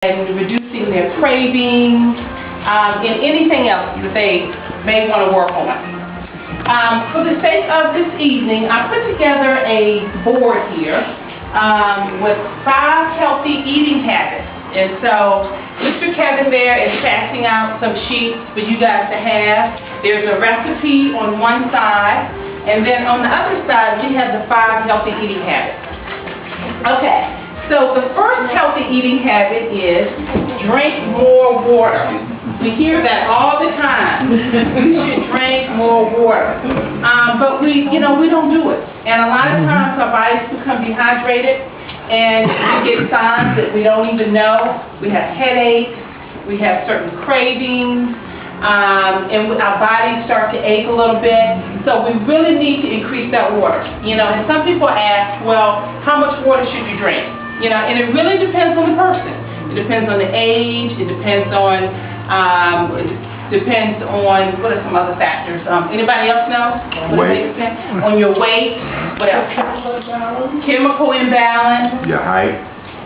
and reducing their cravings, and anything else that they may want to work on. For the sake of this evening, I put together a board here with 5 healthy eating habits. And so Mr. Kevin there is passing out some sheets for you guys to have. There's a recipe on one side, and then on the other side we have the 5 healthy eating habits. Okay. So the first healthy eating habit is drink more water. We hear that all the time. We should drink more water. But we don't do it. And a lot of times our bodies become dehydrated and we get signs that we don't even know. We have headaches, we have certain cravings, and our bodies start to ache a little bit. So we really need to increase that water. And some people ask, well, how much water should you drink? And it really depends on the person. It depends on the age. It depends on what are some other factors? Anybody else know? Weight. On your weight. What else? Chemical imbalance. Your height.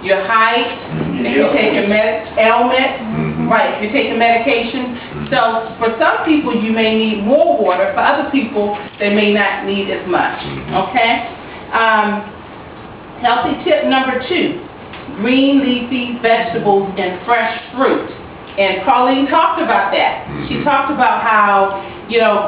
Your height. If you're taking ailment. Right. If you're taking medication. So for some people you may need more water. For other people they may not need as much. Okay. Healthy tip number 2, green leafy vegetables and fresh fruit. And Pauline talked about that. She talked about how,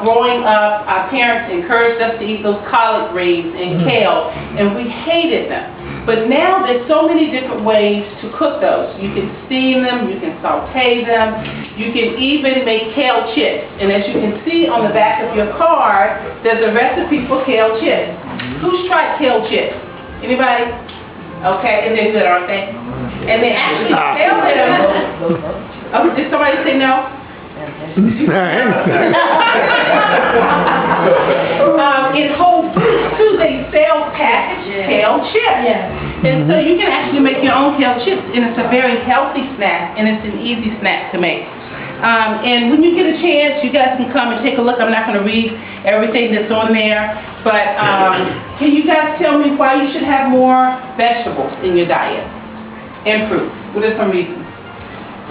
growing up, our parents encouraged us to eat those collard greens and kale, and we hated them. But now there's so many different ways to cook those. You can steam them, you can saute them, you can even make kale chips. And as you can see on the back of your card, there's a recipe for kale chips. Who's tried kale chips? Anybody? Okay, and they're good, aren't they? And they actually sell them. Oh, did somebody say no? In Whole Foods too, they sell packaged kale chips. And so you can actually make your own kale chips, and it's a very healthy snack, and it's an easy snack to make. And when you get a chance, you guys can come and take a look. I'm not going to read everything that's on there, but can you guys tell me why you should have more vegetables in your diet and fruit? What are some reasons?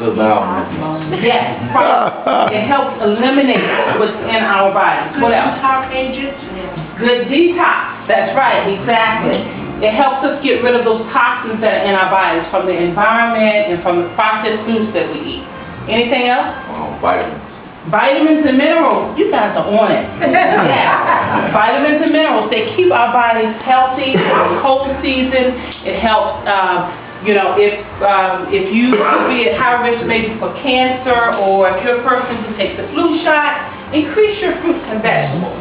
Good balance. Yes, right. It helps eliminate what's in our bodies. What else? Detox agents. Good detox. That's right, exactly. It helps us get rid of those toxins that are in our bodies from the environment and from the processed foods that we eat. Anything else? Vitamins. Vitamins and minerals. You guys are on it. Yeah. Vitamins and minerals. They keep our bodies healthy. In cold season, it helps. If you could be at high risk maybe for cancer, or if you're a person who takes the flu shot, increase your fruits and vegetables.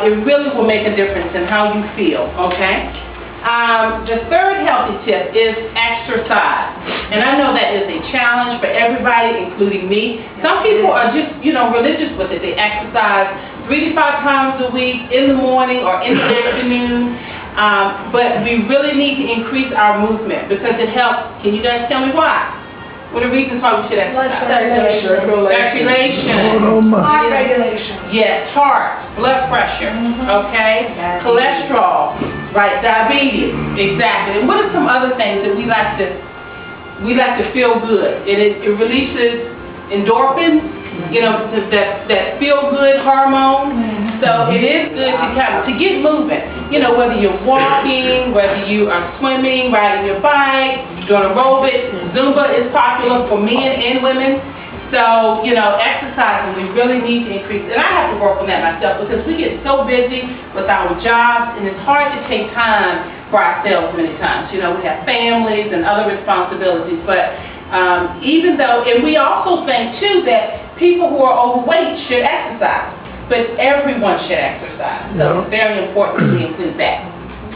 It really will make a difference in how you feel. Okay. The third healthy tip is exercise. And I know that is a challenge for everybody, including me. Some people are just, religious with it. They exercise 3 to 5 times a week, in the morning or in the afternoon. But we really need to increase our movement because it helps. Can you guys tell me why? What are the reasons why we should exercise? Circulation. Heart regulation. Yes, heart, blood pressure, okay? Cholesterol, right, diabetes, exactly. And what are some other things that we like to feel good? It releases endorphins, that feel-good hormone. So it is good to get moving. Whether you're walking, whether you are swimming, riding your bike, doing aerobics. Zumba is popular for men and women. So, exercising, we really need to increase. And I have to work on that myself because we get so busy with our jobs, and it's hard to take time for ourselves many times. We have families and other responsibilities. But even though, and we also think, too, that people who are overweight should exercise. But everyone should exercise. So it's very important that we include that.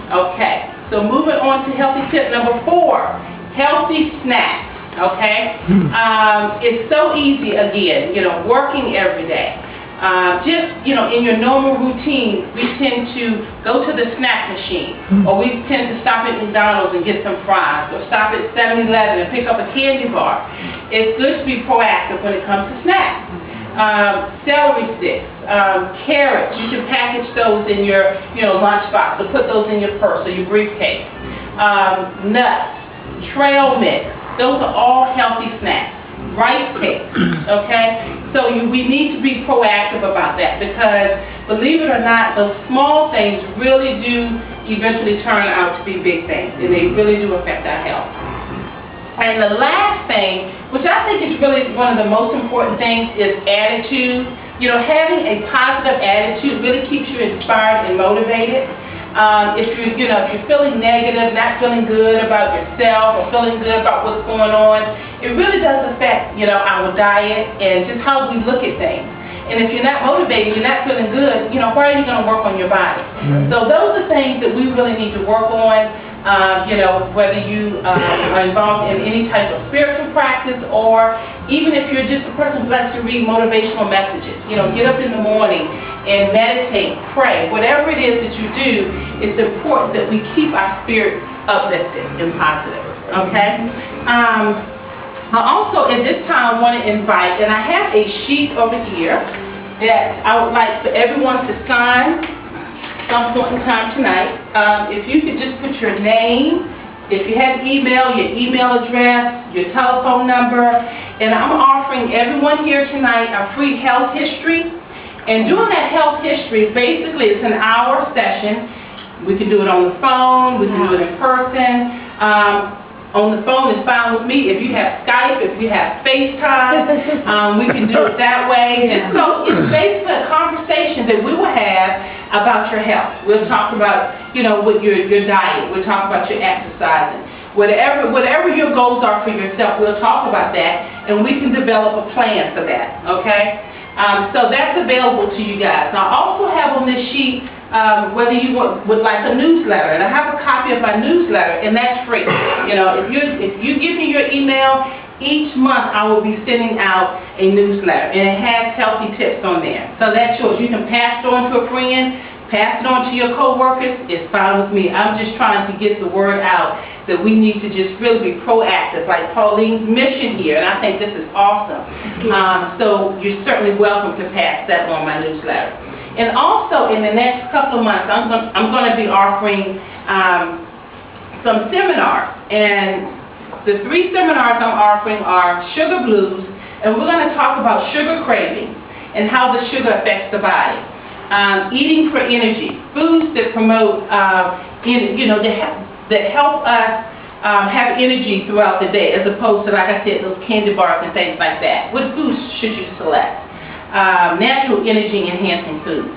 Okay. So moving on to healthy tip number 4, healthy snacks. Okay. It's so easy again, working every day. In your normal routine, we tend to go to the snack machine, or we tend to stop at McDonald's and get some fries, or stop at 7-Eleven and pick up a candy bar. It's good to be proactive when it comes to snacks. Celery sticks, carrots, you can package those in your lunchbox, or put those in your purse or your briefcase. Nuts, trail mix, Those are all healthy snacks. Rice cakes, okay? So we need to be proactive about that because, believe it or not, those small things really do eventually turn out to be big things, and they really do affect our health. And the last thing, which I think is really one of the most important things, is attitude. You know, having a positive attitude really keeps you inspired and motivated. If you're feeling negative, not feeling good about yourself, or feeling good about what's going on, it really does affect, our diet and just how we look at things. And if you're not motivated, you're not feeling good, why are you going to work on your body? So those are things that we really need to work on. Whether you are involved in any type of spiritual practice, or even if you're just a person who likes to read motivational messages, get up in the morning and meditate, pray, whatever it is that you do, it's important that we keep our spirit uplifted and positive, okay? I also, at this time, want to invite, and I have a sheet over here that I would like for everyone to sign some point in time tonight. If you could just put your name, if you have email, your email address, your telephone number, and I'm offering everyone here tonight a free health history. And doing that health history, basically it's an hour session. We can do it on the phone, we can do it in person. On the phone is fine with me. If you have Skype, if you have FaceTime, we can do it that way. And so it's basically a conversation that we will have about your health. We'll talk about, with your diet. We'll talk about your exercising. Whatever your goals are for yourself, we'll talk about that, and we can develop a plan for that, okay? So that's available to you guys. Now, I also have on this sheet whether you would like a newsletter, and I have a copy of my newsletter, and that's free. If you give me your email, each month I will be sending out a newsletter, and it has healthy tips on there. So that's yours. You can pass it on to a friend, pass it on to your coworkers. It's fine with me. I'm just trying to get the word out that we need to just really be proactive, like Pauline's mission here, and I think this is awesome. So you're certainly welcome to pass that on my newsletter. And also, in the next couple of months, I'm going to be offering some seminars. And the 3 seminars I'm offering are Sugar Blues, and we're going to talk about sugar cravings and how the sugar affects the body. Eating for energy, foods that promote, that help us have energy throughout the day, as opposed to, like I said, those candy bars and things like that. What foods should you select? Natural energy enhancing foods.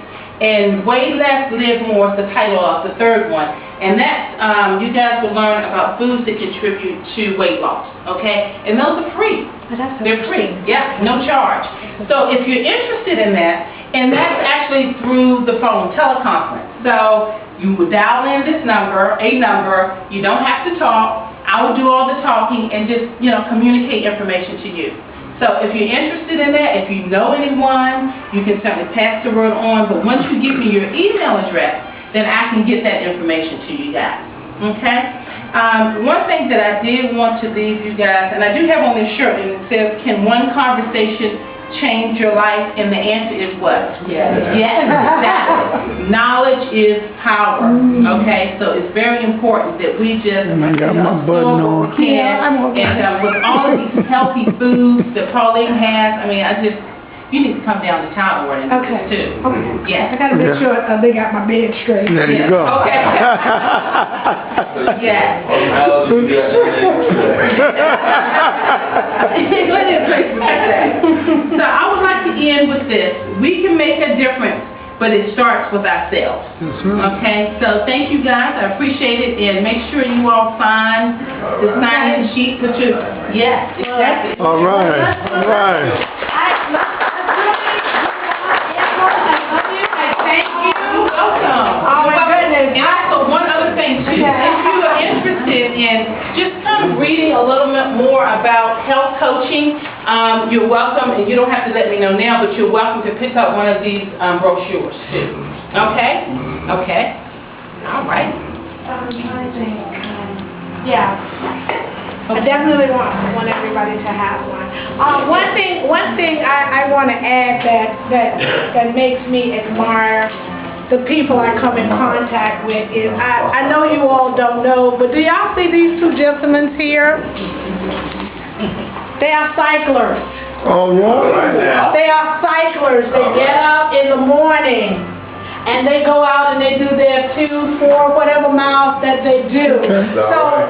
And Weigh Less, Live More is the title of the 3rd one. And that's, you guys will learn about foods that contribute to weight loss, okay? And those are free. They're free, yeah, no charge. So if you're interested in that, and that's actually through the phone teleconference. So you will dial in this number, you don't have to talk. I will do all the talking and just, communicate information to you. So if you're interested in that, if you know anyone, you can certainly pass the word on. But once you give me your email address, then I can get that information to you guys. Okay? One thing that I did want to leave you guys, and I do have on this shirt, and it says, "Can one conversation change your life?" And the answer is what? Yes. Yes, exactly. Knowledge is power. Okay, so it's very important that we just absorb what we can. And with all of these healthy foods that Pauline has, you need to come down to town ward and do this too. Okay. Yeah. I gotta make sure they got my bed straight. There you go. Okay. Yeah. So I would like to end with this. We can make a difference, but it starts with ourselves. Okay? So thank you guys. I appreciate it. And make sure you all sign the sign-in sheet. Yes, exactly. All right. All right. Thank you. Welcome. Oh my goodness. And also one other thing too, if you are interested in just kind of reading a little bit more about health coaching, you're welcome, and you don't have to let me know now, but you're welcome to pick up one of these brochures too. Okay? Okay. All right. I definitely want everybody to have one. One thing I want to add that makes me admire the people I come in contact with is, I know you all don't know, but do y'all see these two gentlemen here? They are cyclers. Oh, yeah? They are cyclers. They get up in the morning and they go out and they do their 2, 4, whatever miles that they do. Okay.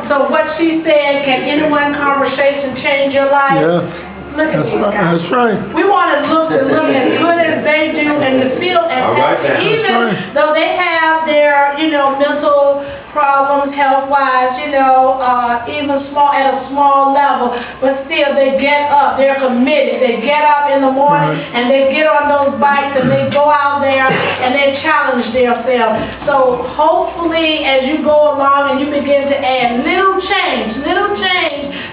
So what she said, can any one conversation change your life? Yeah. Look at these guys. That's right. We want to look as good as they do and to feel as happy, even though they have their, mental problems health-wise, even at a small level, but still they get up, they're committed. They get up in the morning and they get on those bikes and they go out there and they challenge themselves. So hopefully as you go along and you begin to add little change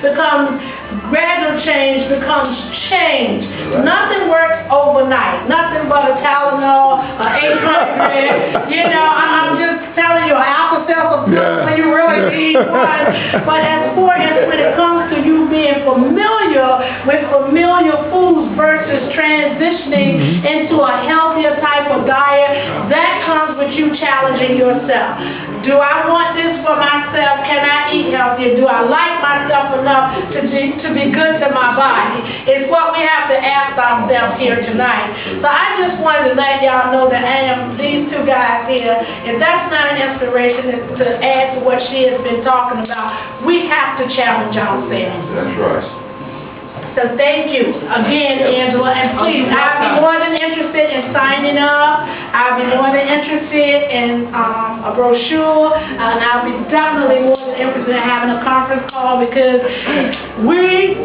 becomes gradual, change becomes change. Nothing works overnight. Nothing but a Tylenol, 800, I'm just telling you, an Alka-Seltzer when you really need one. But as far as when it comes to you being familiar with familiar foods versus transitioning into a healthier type of diet, that comes with you challenging yourself. Do I want this for myself? Can I eat healthier? Do I like myself enough to be good to my body? It's what we have to ask ourselves here tonight. So I just wanted to let y'all know that these two guys here, if that's not an inspiration to add to what she has been talking about, we have to challenge ourselves. That's right. So thank you again, Angela, and please, I'll be more than interested in signing up. I'll be more than interested in a brochure, and I'll be definitely more than interested in having a conference call because we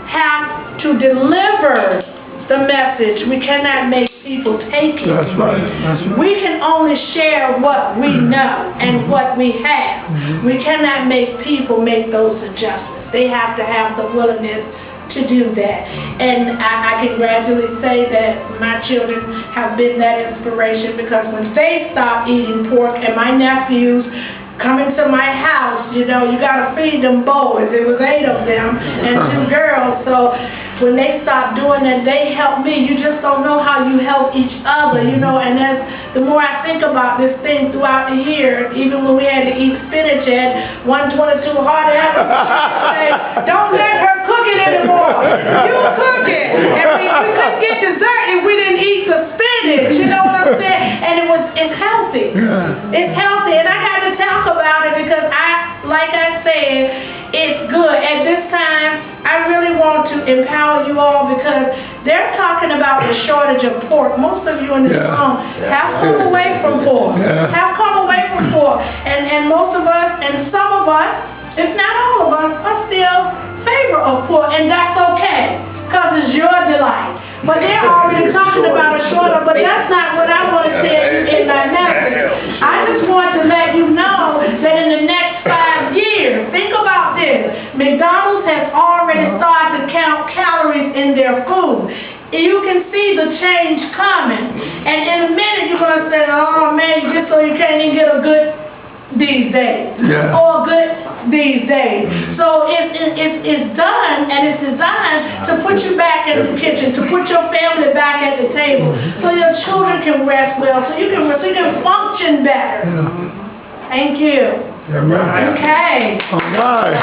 have to deliver the message. We cannot make people take it. That's right. That's right. We can only share what we know and what we have. We cannot make people make those adjustments. They have to have the willingness to do that. And I can gradually say that my children have been that inspiration because when they stop eating pork and my nephews coming to my house, you got to feed them boys. It was 8 of them and 2 girls. So when they stopped doing that, they helped me. You just don't know how you help each other, and the more I think about this thing throughout the year, even when we had to eat spinach at 122 Hard Avenue, don't let her cook it anymore. You cook it. And we couldn't get dessert if we didn't eat the spinach. You know what I'm saying? And it's healthy. It's healthy. And I got to talk about it because like I said, it's good. At this time, I really want to empower you all because they're talking about the shortage of pork. Most of you in this room have come away from pork. Have come away from pork. And most of us, and some of us, if not all of us, are still in favor of pork. And that's okay because it's your delight. But they're already talking about a shortage, but that's not what I want to tell you in my message. I just want to let you know that in the next 5 years, think about this, McDonald's has already started to count calories in their food. You can see the change coming. And in a minute, you're going to say, oh man, just so you can't even get a good these days. Or good these days. So it's done and it's designed to put you back in the kitchen, to put your family back at the table, so your children can rest well, so you can function better. Thank you. Okay. All right.